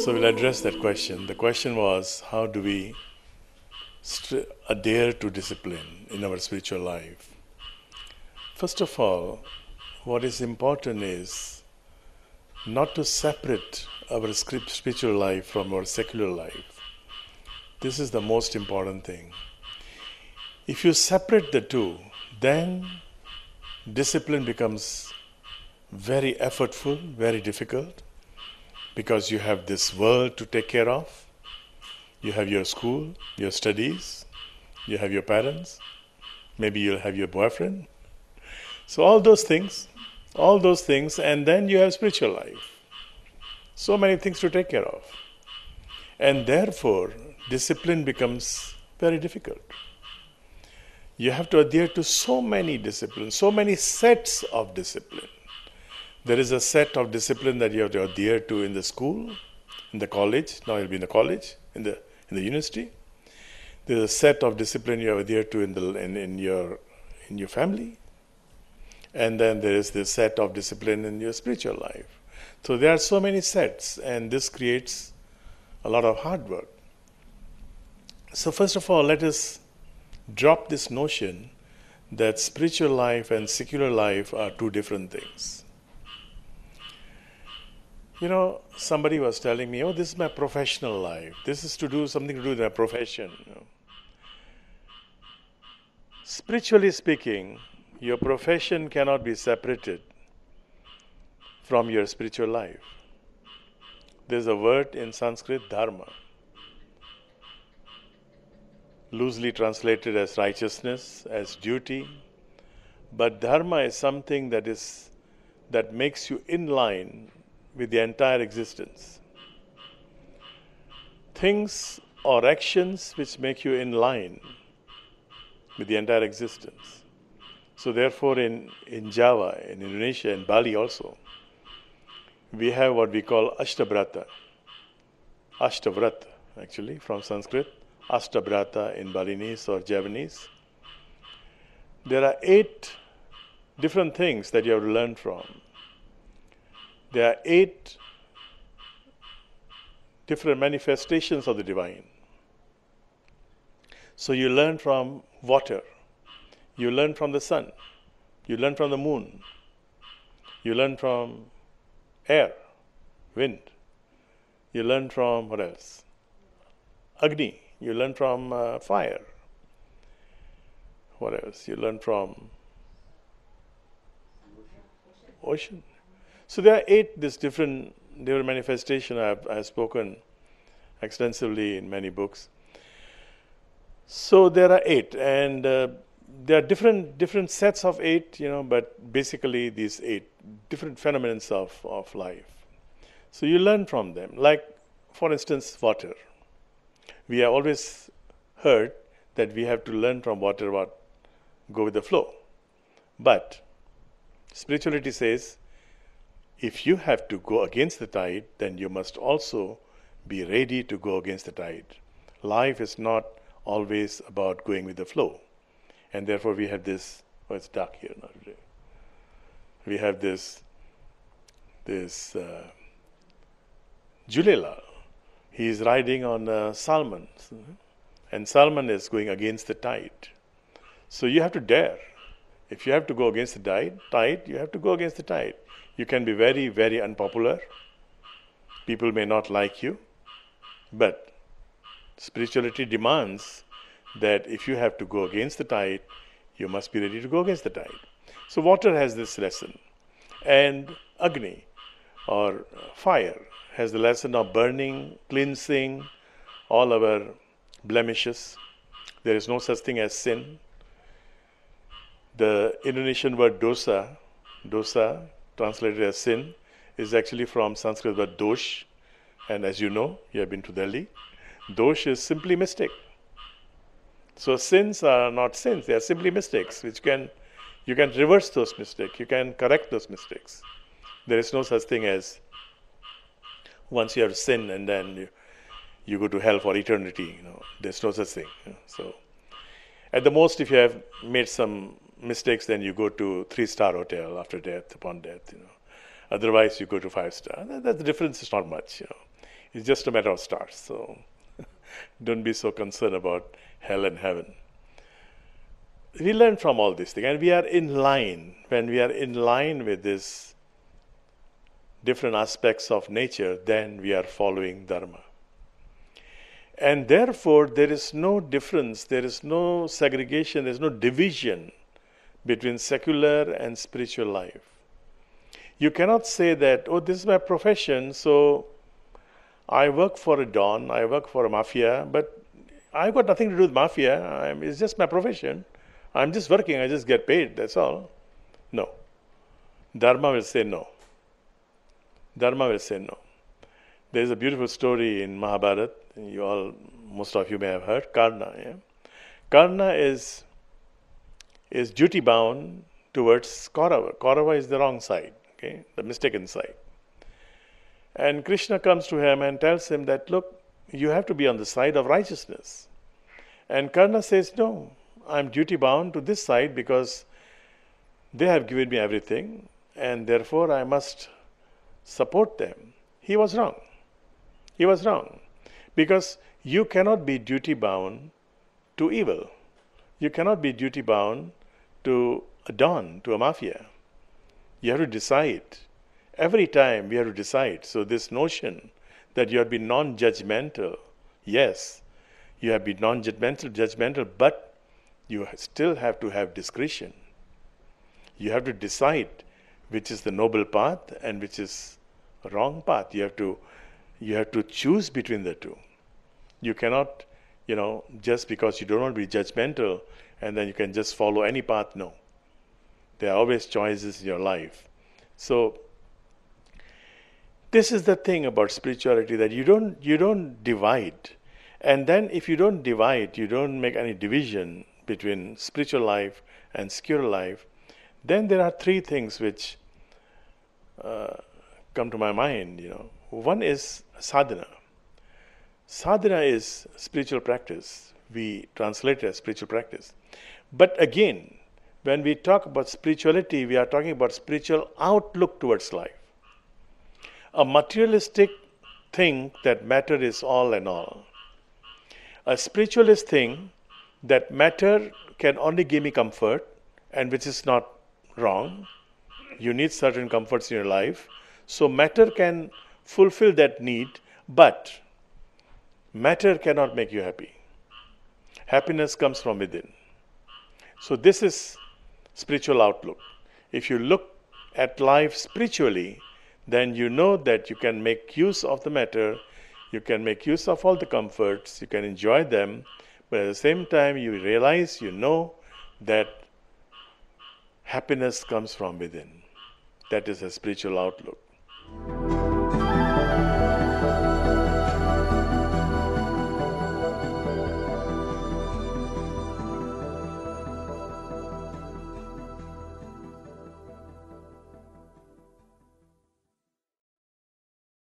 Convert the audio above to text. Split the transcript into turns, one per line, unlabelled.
So we'll address that question. The question was, how do we adhere to discipline in our spiritual life? First of all, what is important is not to separate our spiritual life from our secular life. This is the most important thing. If you separate the two, then discipline becomes very effortful, very difficult, because you have this world to take care of. You have your school, your studies, you have your parents, maybe you'll have your boyfriend. So all those things, and then you have spiritual life. So many things to take care of. And therefore, discipline becomes very difficult. You have to adhere to so many disciplines, so many sets of discipline. There is a set of discipline that you have to adhere to in the school, in the college. Now you'll be in the college, in the university. There's a set of discipline you have to adhere to in your family, and then there is this set of discipline in your spiritual life. So there are so many sets, and this creates a lot of hard work. So first of all, let us drop this notion that spiritual life and secular life are two different things. You know, somebody was telling me, oh, this is my professional life. This is something to do with my profession. You know. Spiritually speaking, your profession cannot be separated from your spiritual life. There's a word in Sanskrit, Dharma, loosely translated as righteousness, as duty. But Dharma is something that makes you in line with the entire existence. Things or actions which make you in line with the entire existence. So therefore in Java, in Indonesia, in Bali also, we have what we call Ashtavrata. Ashtavrat, actually, from Sanskrit. Ashtavrata in Balinese or Javanese. There are 8 different things that you have to learn from. There are 8 different manifestations of the divine. So you learn from water, you learn from the sun, you learn from the moon, you learn from air, wind, you learn from what else? Agni, you learn from fire. What else? You learn from ocean. So there are 8 different manifestations. I have spoken extensively in many books. So there are 8, and there are different sets of 8, but basically these 8 different phenomena of life. So you learn from them. Like, for instance, water. We have always heard that we have to learn from water go with the flow. But spirituality says, if you have to go against the tide, then you must also be ready to go against the tide. Life is not always about going with the flow. And therefore we have this, it's dark here now today. We have this Julelal. He is riding on Salmon. And Salmon is going against the tide. So you have to dare. If you have to go against the tide, you have to go against the tide. You can be very, very unpopular. People may not like you. But spirituality demands that if you have to go against the tide, you must be ready to go against the tide. So water has this lesson. And Agni, or fire, has the lesson of burning, cleansing all our blemishes. There is no such thing as sin. The Indonesian word dosa, translated as sin, is actually from Sanskrit word dosh. And as you know, you have been to Delhi, dosh is simply mistake. So sins are not sins, they are simply mistakes, which you can reverse those mistakes, you can correct those mistakes. There is no such thing as once you have sinned and then you go to hell for eternity. There's no such thing. So at the most, if you have made some mistakes, then you go to 3-star hotel after death, upon death. Otherwise, you go to 5-star. The difference is not much. It's just a matter of stars. So don't be so concerned about hell and heaven. We learn from all these things, and we are in line. When we are in line with these different aspects of nature, then we are following Dharma. And therefore, there is no difference, there is no segregation, there is no division between secular and spiritual life. You cannot say that, oh, this is my profession, so I work for a Don, I work for a mafia, but I've got nothing to do with mafia. It's just my profession. I'm just working, I just get paid, that's all. No. Dharma will say no. Dharma will say no. There is a beautiful story in Mahabharat. Most of you may have heard, Karna. Yeah? Karna is duty bound towards Kaurava. Kaurava is the wrong side, okay, the mistaken side. And Krishna comes to him and tells him that, look, you have to be on the side of righteousness. And Karna says, no, I'm duty bound to this side because they have given me everything and therefore I must support them. He was wrong. He was wrong. Because you cannot be duty bound to evil. You cannot be duty bound to a Don, to a mafia. You have to decide. Every time we have to decide. So this notion that you have been non-judgmental, yes, you have been non-judgmental, but you still have to have discretion. You have to decide which is the noble path and which is a wrong path. You have to choose between the two. You cannot, just because you don't want to be judgmental and then you can just follow any path. No. There are always choices in your life. So this is the thing about spirituality, that you don't divide. And then if you don't divide, you don't make any division between spiritual life and secular life, then there are three things which come to my mind. One is sadhana. Sadhana is spiritual practice. We translate it as spiritual practice. But again, when we talk about spirituality, we are talking about spiritual outlook towards life. A materialistic thing that matter is all and all. A spiritualist thing that matter can only give me comfort, and which is not wrong. You need certain comforts in your life. So matter can fulfill that need, but matter cannot make you happy. Happiness comes from within. So this is spiritual outlook. If you look at life spiritually, then you know that you can make use of the matter, you can make use of all the comforts, you can enjoy them, but at the same time you realize, that happiness comes from within. That is a spiritual outlook.